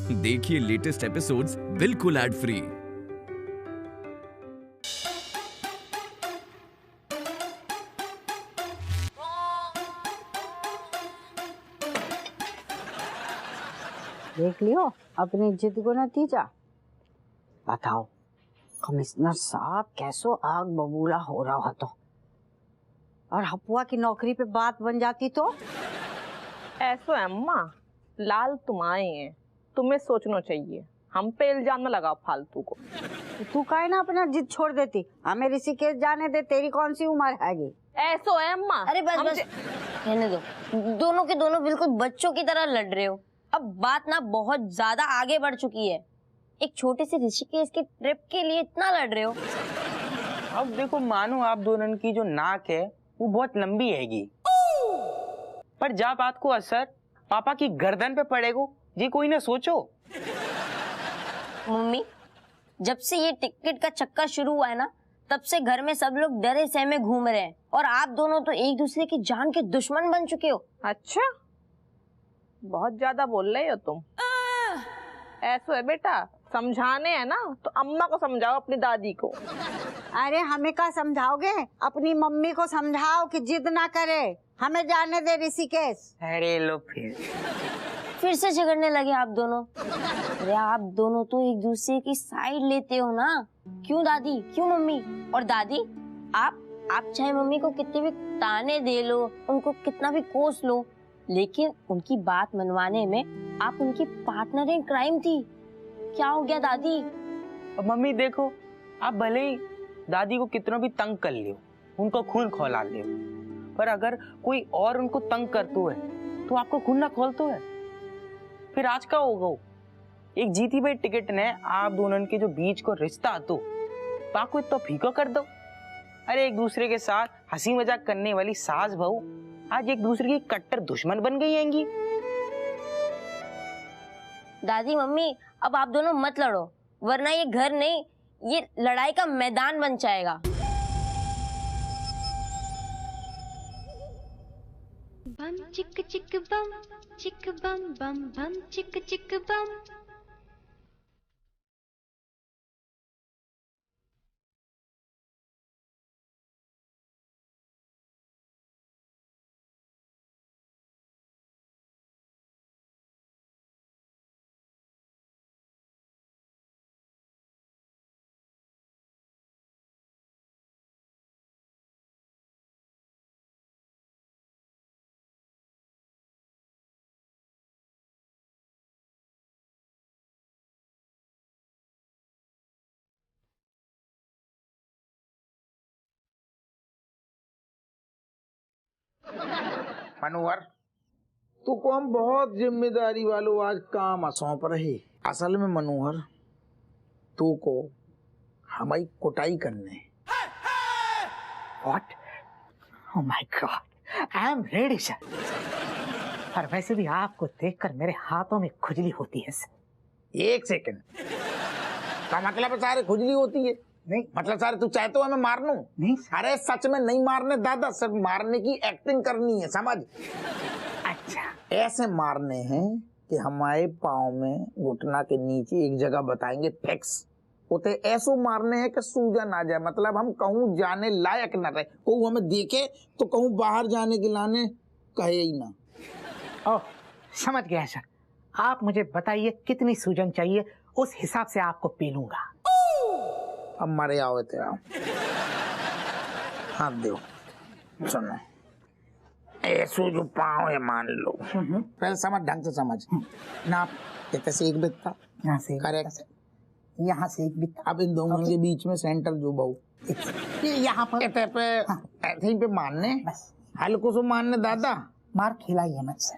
देखिए latest episodes बिल्कुल ad free. देख लियो अपनी जिद को नतीजा। बताओ कमिश्नर साहब कैसो आग बबूला हो रहा तो, और हपुआ की नौकरी पे बात बन जाती तो। ऐसो अम्मा, लाल तुम आए हैं, तुम्हें सोचना चाहिए, हम पे इल्जाम न लगाओ फालतू को। तू काहे ना अपना जिद छोड़ देती, हमें ऋषिकेश जाने दे, तेरी कौन सी उम्र हैगी। ऐसो है अम्मा। अरे बस बस रहने दो, दोनों के दोनों बिल्कुल बच्चों की तरह लड़ रहे हो। अब बात ना बहुत ज्यादा आगे बढ़ चुकी है, एक छोटे से ऋषिकेश की ट्रिप के लिए इतना लड़ रहे हो। अब देखो, मानो आप दोनों की जो नाक है वो बहुत लंबी हैगी, पर जा बात को असर पापा की गर्दन पे पड़ेगो जी कोई ना सोचो। मम्मी, जब से ये टिकट का चक्कर शुरू हुआ है ना, तब से घर में सब लोग डरे सहमे घूम रहे हैं, और आप दोनों तो एक दूसरे की जान के दुश्मन बन चुके हो। अच्छा, बहुत ज्यादा बोल रहे हो तुम। ऐसो है बेटा, समझाने है ना तो अम्मा को समझाओ, अपनी दादी को। अरे हमें क्या समझाओगे, अपनी मम्मी को समझाओ कि जिद ना करे, हमें जाने दे ऋषिकेश। अरे लो फिर से झगड़ने लगे आप दोनों। अरे आप दोनों तो एक दूसरे की साइड लेते हो ना। क्यों दादी, क्यों मम्मी? और दादी, आप चाहे मम्मी को कितने भी ताने दे लो, उनको कितना भी कोस लो, लेकिन उनकी बात मनवाने में आप उनकी पार्टनर इन क्राइम थी। क्या हो गया दादी? अब मम्मी देखो, आप भले ही दादी को कितना भी तंग कर लियो, उनको खून खौला लियो, पर अगर कोई और उनको तंग करतो है तो आपको खून ना खोलतो है, फिर आज का होगा। एक जीती हुई टिकट ने आप दोनों के जो बीच को रिश्ता तो पाको इतना फीका कर दो। अरे एक दूसरे के साथ हंसी मजाक करने वाली सास बहू आज एक दूसरे की कट्टर दुश्मन बन गई हैंगी। दादी मम्मी, अब आप दोनों मत लड़ो, वरना ये घर नहीं, ये लड़ाई का मैदान बन जाएगा। बम चिक चिक बम बम बम चिक चिक बम। मनोहर, तू को हम बहुत जिम्मेदारी वालों आज काम सौंप रहे। असल में मनोहर, तू को हमारी कुटाई करने। What? Oh my God! I am ready, sir. और वैसे भी आपको देखकर मेरे हाथों में खुजली होती है सर। एक सेकंड, का मतलब सारे खुजली होती है? नहीं, मतलब सारे तू चाहते हो हमें मारनू? नहीं। अरे सच में नहीं मारने दादा, सिर्फ मारने की एक्टिंग करनी है, समझ? अच्छा, ऐसे मारने हैं कि हमारे पाँव में घुटना के नीचे एक जगह बताएंगे फिक्स, उते ऐसो मारने हैं कि सूजन आ जाए, मतलब हम कहूँ जाने लायक न रहे, कहूँ हमें देखे तो कहूँ बाहर जाने के लाने कहे ही ना। ओह, समझ गया सर। आप मुझे बताइए कितनी सूजन चाहिए, उस हिसाब से आपको पी लूंगा। अब मरे आओ थे आओ, हाथ दो। सुनो, ऐसो जो पाँव है मान लो, पहले समझ, ढंग से समझ ना। इतने से एक बित्ता, यहाँ से करेक्ट, यहाँ से एक बित्ता। अब इन दोनों के बीच में सेंटर जो बहु यहाँ पर इतने पे, ऐसे ही पे मारने, बस हल्को सो मारने दादा। मार खिलाइए मत सर।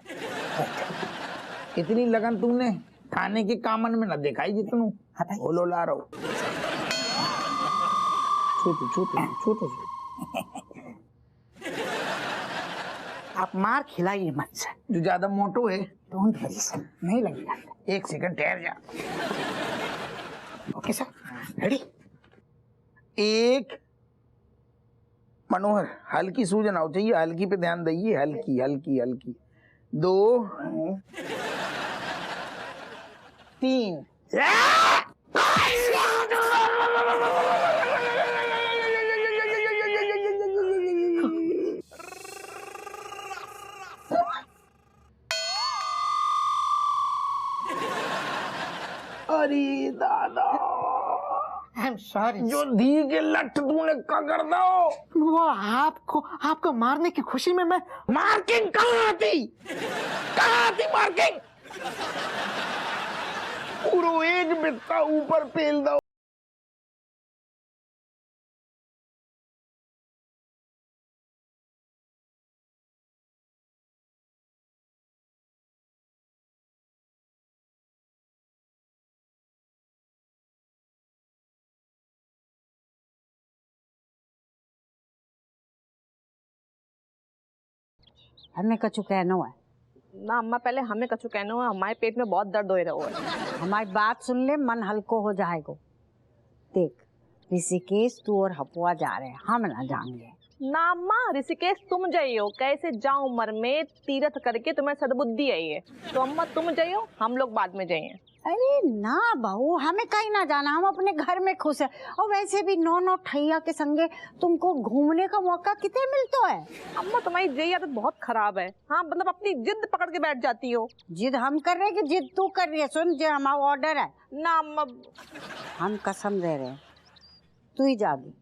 इतनी लगन तूने थाने के कामन में न दिखाई जितनू बोलो ला रहो। छोटे छोटे छोटे आप मार खिलाइए मत सर। जो ज्यादा मोटो है डोंट वरी सर, नहीं लगेगा। एक सेकंड ठहर जा। Okay sir, ready? एक, मनोहर हल्की सूजन आओ चाहिए, हल्की पे ध्यान दीजिए, हल्की हल्की हल्की। 2, 3। अरे दादा, आई एम सॉरी। जो धी के लठ तूने का कर दो, वो आपको मारने की खुशी में मैं मार्किंग कहाँ आती मार्किंग? पूरा एक बित्ता ऊपर पेल दो। हमें कछु कहनो है ना अम्मा, पहले हमें कछु कहना है, हमारे पेट में बहुत दर्द हो रहा है। हमारी बात सुन ले, मन हल्को हो जाएगा। देख ऋषिकेश तू और हपुआ जा रहे हैं, हम ना जाएंगे। ना अम्मा, ऋषिकेश तुम जाइयो, कैसे जाओ उम्र में तीर्थ करके तुम्हें सद्बुद्धि आई है, तो अम्मा तुम जाइयो, हम लोग बाद में जाइए। अरे ना बहू, हमें कहीं ना जाना, हम अपने घर में खुश है। और वैसे भी नौ ठैया के संगे तुमको घूमने का मौका कितने मिलता है। अम्मा तुम्हारी यही आदत बहुत खराब है। हाँ मतलब अपनी जिद पकड़ के बैठ जाती हो। जिद हम कर रहे कि जिद तू कर रही है? सुन, जो हमारा ऑर्डर है ना अम्मा, हम कसम दे रहे हैं, तू ही जागी।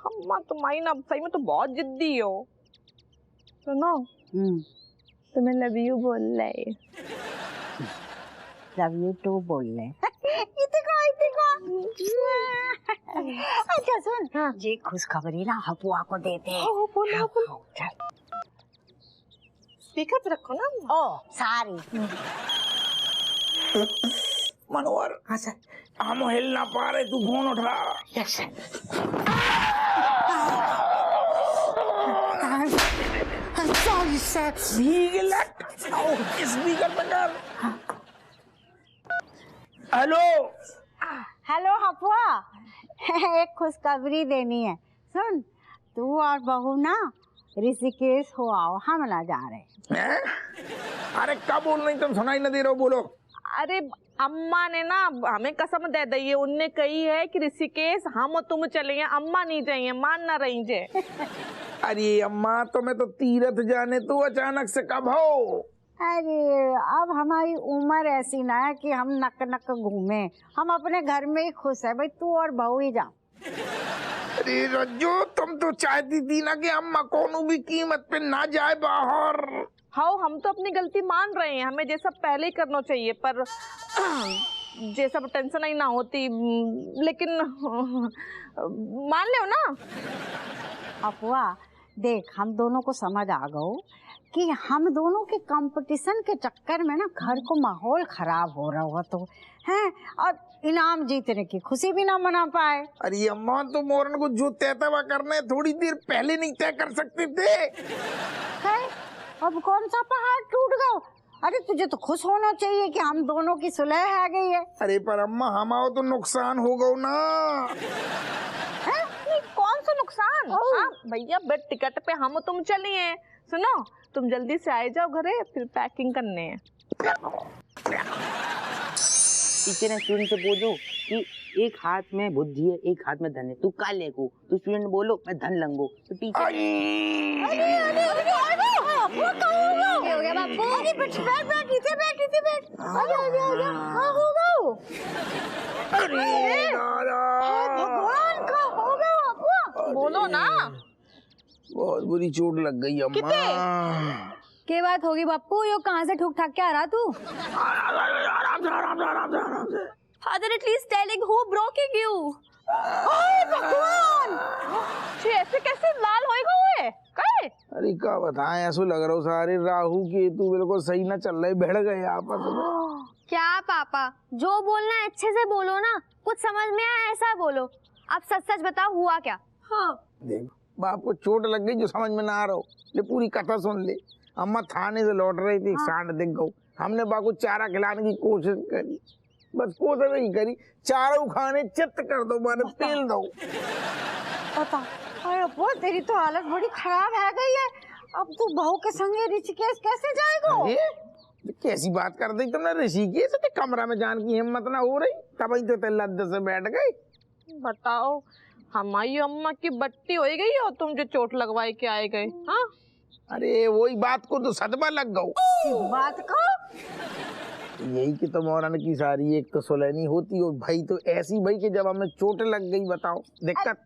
अम्मा तुम्हारी ना सही में तो बहुत जिद्दी हो। सुनो, तुम्हें लव यू बोल रहे, लव यू टू बोल रहे। अच्छा सुन, हाँ। जी खुशखबरी ना हपुआ को देते हैं। चल स्पीकर पे रखो ना। ओ सारी मनोहर, हाँ सर। हम हिल ना पा रहे, तू फोन उठा। Yes sir. Sorry sir. Speaker पे कर। हेलो हेलो हपुआ, एक खुशखबरी देनी है। सुन, तू और बहू ना ऋषिकेश हो आओ, हम ना जा रहे हैं? अरे क्या बोल रही, तुम सुनाई ना दे रहे हो, बोलो। अरे अम्मा ने ना हमें कसम दे दी है, उनने कही है कि ऋषिकेश हम और तुम चलेंगे, अम्मा नहीं जाइए, मान ना रही जे। अरे अम्मा, तुम्हें तो तीर्थ जाने तो अचानक से कब हो? अरे अब हमारी उम्र ऐसी ना है कि हम नक नक घूमे, हम अपने घर में ही खुश है। भाई तू और बहू ही जाओ। अरे रज्जो, तुम तो चाहती थी ना कि अम्मा कोनो भी कीमत पे ना जाए बाहर। हाँ हम तो अपनी गलती मान रहे हैं, हमें जैसा पहले ही करना चाहिए, पर जैसा टेंशन ही ना होती, लेकिन मान लो ना। अफवाह देख, हम दोनों को समझ आ गओ कि हम दोनों के कंपटीशन के चक्कर में ना घर को माहौल खराब हो रहा हुआ तो है, और इनाम जीतने की खुशी भी ना मना पाए। अरे अम्मा, तो मोरन को जो तय तवा करना है थोड़ी देर पहले नहीं तय कर सकते थे? है? अब कौन सा पहाड़ टूट गया? अरे तुझे तो खुश होना चाहिए कि हम दोनों की सुलह आ गई है। अरे पर अम्मा, हमारा तो नुकसान हो गो ना। है? नहीं, कौन सा नुकसान? हाँ भैया, बेड टिकट पे हम तुम चलिए। सुनो, तुम जल्दी से आए जाओ घरे, फिर पैकिंग करने हैं। टीचर ने स्टूडेंट से बोलो कि एक हाथ में बुद्धि है, एक हाथ में धन है, तू का लेगो? तो स्टूडेंट बोलो मैं धन लंगो। तो टीचर हो गया बापू। अरे बैठ भगवान का हो गया बापू। बोलो ना। बहुत बुरी चोट लग गई अम्मा। क्या बात होगी बापू, यो कहाँ से ठुक ठाक के आ रहा तू? आराम से। Father at least telling who broking you. भगवान, ऐसे कैसे लाल होएगा हुए? काय? अरे क्या बताएं, ऐसा लग रहा हो सारे राहु केतु बिल्कुल सही ना चल रहे, भिड़ गए आपस में। क्या पापा, जो बोलना है अच्छे से बोलो ना, कुछ समझ में आया ऐसा बोलो। आप सच सच बताओ हुआ क्या? हाँ देख, बाप को चोट लग गई जो समझ में ना आ रहा हो, ले पूरी कथा सुन ले। अम्मा थाने से लौट रही थी, सांड दिख गई, हमने बाप को चारा खिलाने की कोशिश करी, बस कोशिश नहीं करी, चारा खाने चित्त कर दो, मैंने पेल दो। पता, अरे वो तेरी तो हालत बड़ी खराब है गई है। अब तू बहू के संगे ऋषिकेश कैसे जाएगा? कैसी बात कर दी तुमने? ऋषिकेश से कमरा में जान की हिम्मत ना हो रही, तभी तो ते लद्दे से बैठ गई। बताओ, हमारी अम्मा की बट्टी हो गई और तुम जो चोट लगवाई के आए गए। हाँ, अरे वही बात को तो सदमा लग गऊ। किस बात को? यही कि तुम औरन की सारी एक तो सुलैनी होती हो भाई, तो ऐसी भाई कि जब हमें चोट लग गई, बताओ दिक्कत।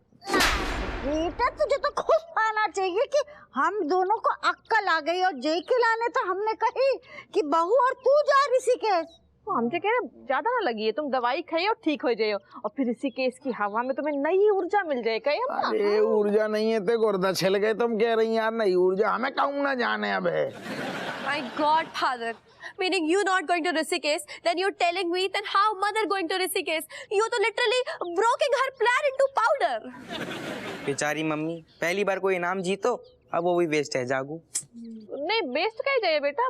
बेटा तुझे तो खुश आना चाहिए कि हम दोनों को अक्कल आ गई, और जय के लाने तो हमने कही कि बहू और तू जा ऋषिकेश। तो हम तो कह रहे ज्यादा ना लगी है, तुम दवाई खाई और ठीक हो जाओ, और फिर ऋषिकेश की हवा में तुम्हें नई ऊर्जा मिल जाएगा। अरे ऊर्जा नहीं है तो गुर्दा छिल गए, तुम कह रही यार नई ऊर्जा, हमें कहूँ ना जाने अब है। My God, father. Meaning you not going to Rishikesh, then you're telling me then how mother going to Rishikesh? You तो literally broken her plan into powder. बेचारी मम्मी, पहली बार कोई इनाम जीतो, अब वो भी वेस्ट है जागू। नहीं वेस्ट कहीं जाइए बेटा,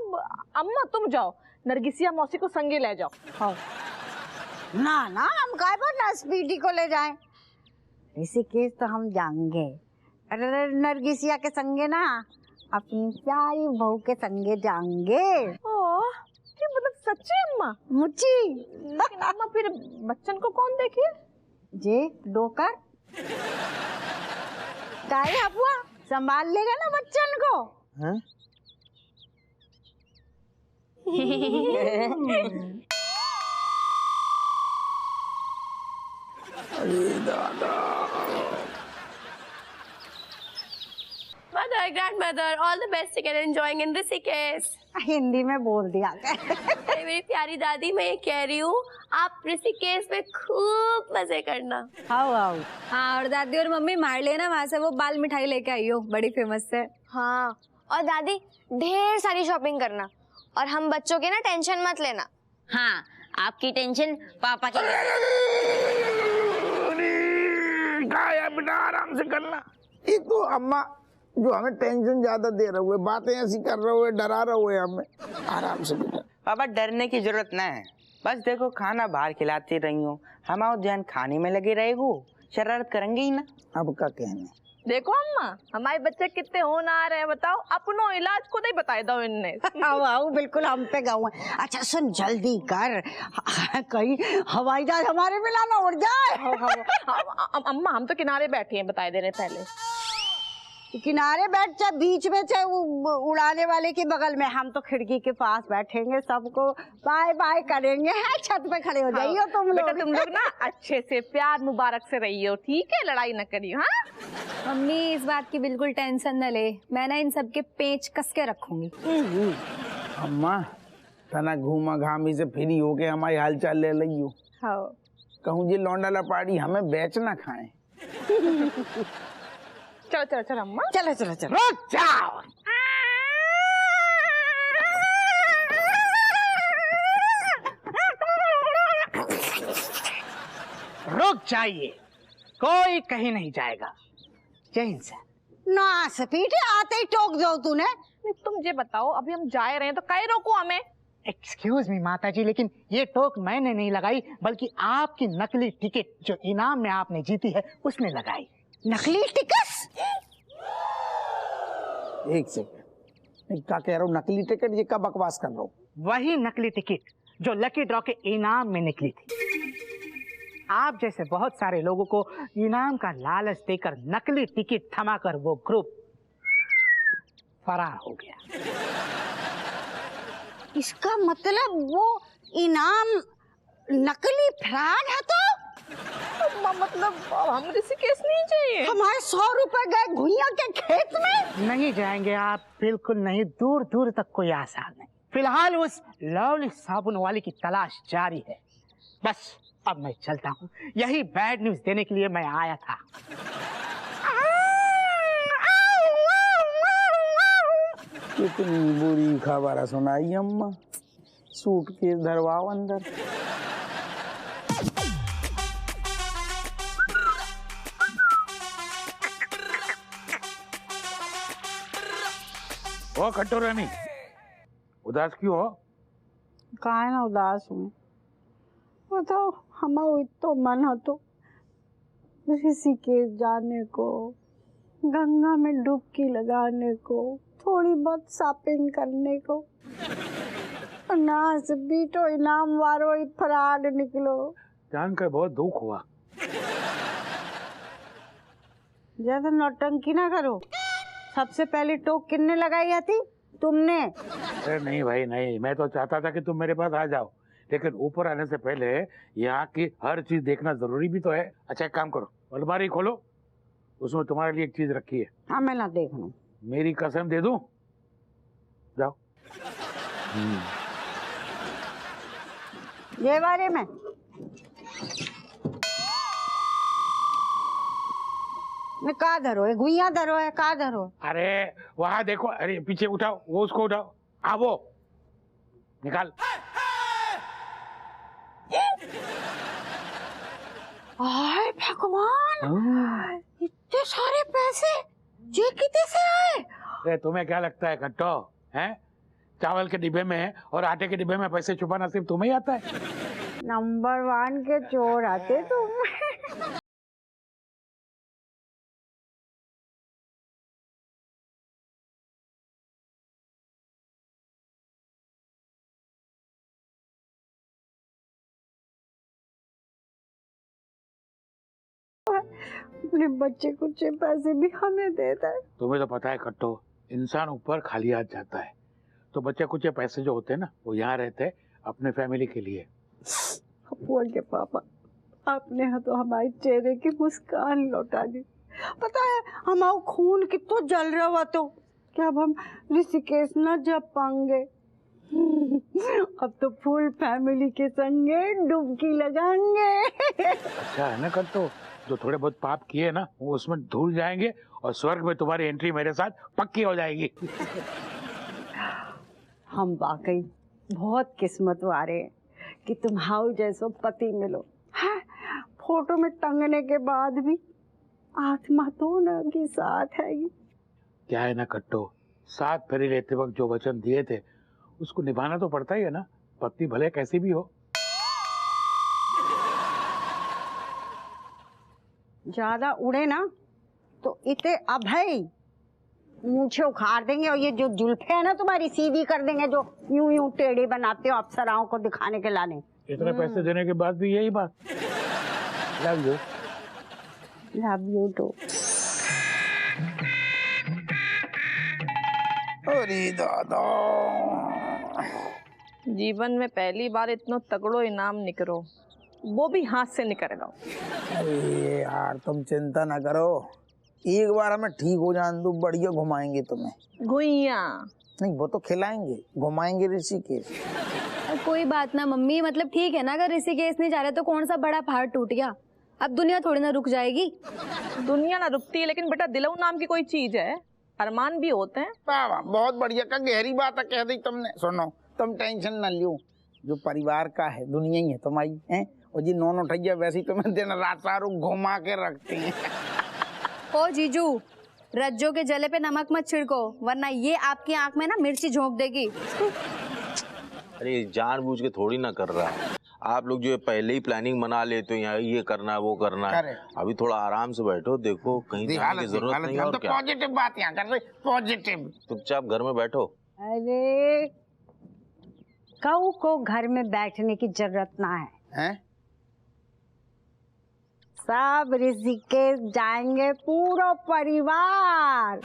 अम्मा तुम जाओ, नरगिसिया मौसी को संगे ले जाओ। हाँ। ना ना, हम काय पर ना स्पीडी को ले जाएं। ऋषिकेश तो हम जाएंगे, अरे नरगिसिया के संगे ना, अपनी प्यारी बहू के संगे जाएंगे। ओह, ये मतलब सच्ची अम्मा? मुच्ची। लेकिन अम्मा फिर बच्चन को कौन देखे? जे डोकर काय हपुआ संभाल लेगा ना बच्चन को। हाँ? अरे दादा। Mother, grandmother, all the best again enjoying in Rishikesh. Hindi में बोल दिया। अरे मेरी प्यारी दादी, मैं ये कह रही हूँ आप ऋषिकेश में खूब मजे करना। आओ आओ। हाँ, और दादी और मम्मी मार लेना वहाँ से वो बाल मिठाई लेके आई हो, बड़ी फेमस है। हाँ, और दादी ढेर सारी शॉपिंग करना, और हम बच्चों के ना टेंशन मत लेना। हाँ, आपकी टेंशन पापा की। गाया बेटा आराम से करना। ये तो अम्मा जो हमें टेंशन ज्यादा दे रहे हुए, बातें ऐसी कर रहे हुए, डरा रहे हुए हमें। आराम से बेटा। पापा डरने की जरूरत न है, बस देखो खाना बाहर खिलाती रही हो, हमारा ध्यान खाने में लगे रहेगो, शरारत करेंगे ही ना। अब का कहने। देखो अम्मा, हमारे बच्चे कितने होनहार हैं, बताओ, अपनो इलाज खुद ही बताए दो इनने। आओ आओ, बिल्कुल हम पे गाँव है। अच्छा सुन, जल्दी कर, कहीं हवाई जहाज हमारे मिला ना उड़ जाए। अम्मा हम तो किनारे बैठे हैं, बताए दे रहे पहले। किनारे बैठ, चाहे बीच में, चाहे उड़ाने वाले के बगल में, हम तो खिड़की के पास बैठेंगे, सबको बाय बाय करेंगे। है छत पे खड़े हो जाइए तुम लोग। तुम लोग ना अच्छे से प्यार मुबारक से रहियो, ठीक है, लड़ाई न करियो। हाँ मम्मी इस बात की बिल्कुल टेंशन न ले, मैं ना इन सब के पेच कस के रखूंगी। अम्मा तना घूमा घामी से फ्री होके हमारी हालचाल ले लियो। हाँ, कहूँ जी लौंडा लपाड़ी हमें बेच ना खाए। चलो चलो चलो अम्मा, चलो चलो चलो। रुक जाओ। रुक जाइए, कोई कहीं नहीं जाएगा। चैन से। ना स्पीडी आते ही टोक दो तूने। तुम ये बताओ, अभी हम जा रहे हैं तो कहीं रोको हमें। एक्सक्यूज मी माता जी, लेकिन ये टोक मैंने नहीं लगाई, बल्कि आपकी नकली टिकट जो इनाम में आपने जीती है उसने लगाई। नकली टिकट? एक सेकंड, क्या कह रहा हूँ? नकली टिकट? ये क्या बकवास कर रहा हूँ? वही नकली टिकट जो लकी ड्रॉ के इनाम में निकली थी। आप जैसे बहुत सारे लोगों को इनाम का लालच देकर नकली टिकट थमाकर वो ग्रुप फरार हो गया। इसका मतलब वो इनाम नकली फ्रॉड है? तो मतलब हम ऋषिकेश नहीं चाहिए। हमारे 100 रुपए गए घुइया के खेत में। नहीं जाएंगे आप, बिल्कुल नहीं, दूर दूर तक कोई आसार नहीं। फिलहाल उस लवली साबुन वाली की तलाश जारी है। बस अब मैं चलता हूँ, यही बैड न्यूज देने के लिए मैं आया था। कितनी बुरी खबर सुनाई अम्मा। सूटकेस धरवाओ अंदर। ओ कटोरानी, उदास क्यों हो? काहे ना उदास हूँ, बताओ, हमारा तो मन हो तो ऋषिकेश जाने को, गंगा में डुबकी लगाने को, थोड़ी बहुत शॉपिंग करने को। नास बीटो इनाम वारो ही फराड निकलो। जानकर बहुत दुख हुआ। ज्यादा नौटंकी ना करो। सबसे पहले टोक किसने लगाई थी? तुमने। अरे नहीं भाई नहीं, मैं तो चाहता था कि तुम मेरे पास आ जाओ, लेकिन ऊपर आने से पहले यहाँ की हर चीज देखना जरूरी भी तो है। अच्छा एक काम करो, अलमारी खोलो, उसमें तुम्हारे लिए एक चीज रखी है। हाँ मैं ना देख लूं। मेरी कसम दे दूं? जाओ। ये बारे में का धरो है, गुइया धरो है, का धरो? अरे वहां देखो, अरे पीछे उठाओ, वो उसको उठाओ। वो निकाल। हाय भगवान, इतने सारे पैसे ये कितने से आए? अरे तुम्हें क्या लगता है खट्टो, हैं? चावल के डिब्बे में और आटे के डिब्बे में पैसे छुपाना सिर्फ तुम्हें ही आता है? नंबर 1 के चोर आते तुम। अपने बच्चे कुछ पैसे भी हमें देता है। तुम्हें तो पता है खट्टो, इंसान ऊपर खाली हाथ जाता है, तो बच्चे कुछ पैसे जो होते हैं ना, वो यहाँ रहते हैं अपने फैमिली के लिए। अपुआ के पापा, आपने तो हमारे चेहरे की मुस्कान लौटा दी। पता है हमारा खून कितना जल रहा हुआ, तो क्या अब हम ऋषिकेश न जा पाएंगे? अब तो फुल फैमिली के संगे डुबकी लगाएंगे। अच्छा है ना खट्टो, जो थोड़े बहुत पाप किए ना वो उसमें धुल जाएंगे और स्वर्ग में तुम्हारी एंट्री मेरे साथ पक्की हो जाएगी। हम वाकई बहुत किस्मत वाले हैं कि तुम्हारे जैसो पति मिलो। है फोटो में टंगने के बाद भी आत्मा तो न की साथ है। क्या है ना खट्टो, साथ फेरे लेते वक्त जो वचन दिए थे उसको निभाना तो पड़ता ही है ना, पत्नी भले कैसी भी हो। ज्यादा उड़े ना तो इतने अभय मूछे उखाड़ देंगे, और ये जो जुल्फे है ना तुम्हारी सीधी कर देंगे, जो यूं यूं टेढ़ी बनाते हो अप्सराओं को दिखाने के लाने। इतने पैसे देने के बाद भी यही बात। Love you. Love you too. अरे दादा, जीवन में पहली बार इतना तगड़ो इनाम निकलो, वो भी हाथ से निकलेगा। अरे यार तुम चिंता ना करो, एक बार हमें ठीक हो जाने दो, बढ़िया घुमाएंगे तुम्हें। गुइया नहीं, वो तो खिलाएंगे, घुमाएंगे ऋषिकेश। कोई बात ना मम्मी, मतलब ठीक है ना, अगर ऋषिकेश नहीं जा रहे तो कौन सा बड़ा पहाड़ टूट गया, अब दुनिया थोड़ी ना रुक जाएगी। दुनिया ना रुकती है, लेकिन बेटा दिलऊ नाम की कोई चीज है, अरमान भी होते हैं। वाह, बहुत बढ़िया का गहरी बात है कह दी तुमने। सुनो तुम टेंशन न लियो, जो परिवार का है दुनिया ही है तुम्हारी है, और जी नौन उठैया वैसी तुम्हें दिन रात सारू घुमा के रखती है। ओ जीजू, रज्जो के जले पे नमक मत छिड़को, वरना ये आपकी आंख में ना मिर्ची झोंक देगी। अरे जानबूझ के थोड़ी ना कर रहा, आप लोग जो है पहले ही प्लानिंग बना लेते हो, यहाँ ये करना है वो करना है। अभी थोड़ा आराम से बैठो, देखो कहीं जाने की जरूरत नहीं है। और क्या पॉजिटिव बात यहाँ कर रहे, पॉजिटिव। चुपचाप घर में बैठो। अरे कऊ को घर में बैठने की जरूरत ना है, हैं? सब ऋषिकेश जाएंगे पूरा परिवार।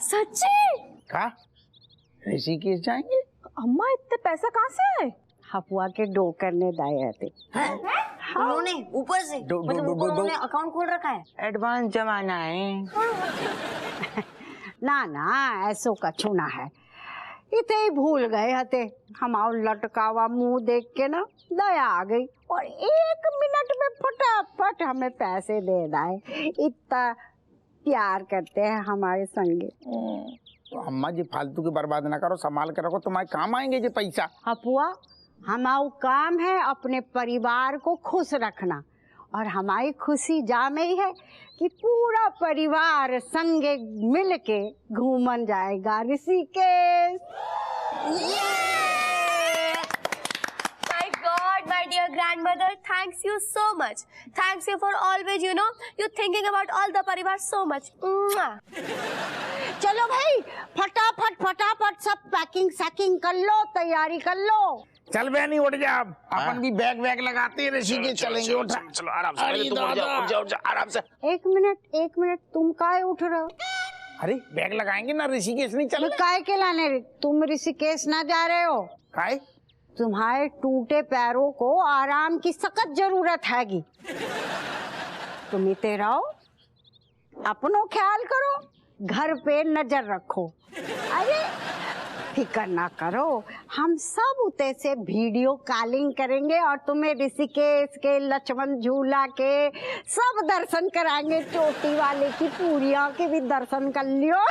सच्ची? का ऋषिकेश जाएंगे? अम्मा इतने पैसा कहाँ से आए? हपुआ के डो करने दाए थे। उन्होंने ऊपर से मतलब ऊपर उन्होंने अकाउंट खोल रखा है। एडवांस जमाना है। ना ना ऐसो कछु ना है, इतने ही भूल गए हते। हमारा लटकावा मुंह देख के ना दया आ गई, और 1 मिनट में फटाफट हमें पैसे दे दाए। इतना प्यार करते हैं हमारे संगे। तो अम्मा जी फालतू की बर्बाद ना करो, संभाल के रखो, तुम्हारे काम आएंगे ये पैसा। हपुआ हमारा काम है अपने परिवार को खुश रखना, और हमारी खुशी जा में ही है कि पूरा परिवार संगे मिल के घूमन जाएगा Rishikesh. My God, my dear grandmother, thanks you so much. Thanks you for always, you thinking about all the parivar so much. चलो भाई फटाफट फटाफट सब पैकिंग सैकिंग कर लो, तैयारी कर लो। चल बहनी उठ जा, अपन भी बैग वैग लगाते हैं, ऋषिकेश चलेंगे। उठ चलो आराम से, पहले तुम उठ जाओ आराम से। एक मिनट, तुम काहे उठ रहे हो? अरे बैग लगाएंगे ना, ऋषिकेश नहीं चले? काहे के लाने? तुम ऋषिकेश ना जा रहे हो? काहे? तुम्हारे टूटे पैरों को आराम की सख्त जरूरत हैगी। तुम इते रहो, अपनो ख्याल करो, घर पे नजर रखो। अरे फिकर ना करो, हम सब उते से वीडियो कॉलिंग करेंगे और तुम्हें ऋषिकेश के, लक्ष्मण झूला के सब दर्शन कराएंगे। चोटी वाले की पूरियों के भी दर्शन कर लियो।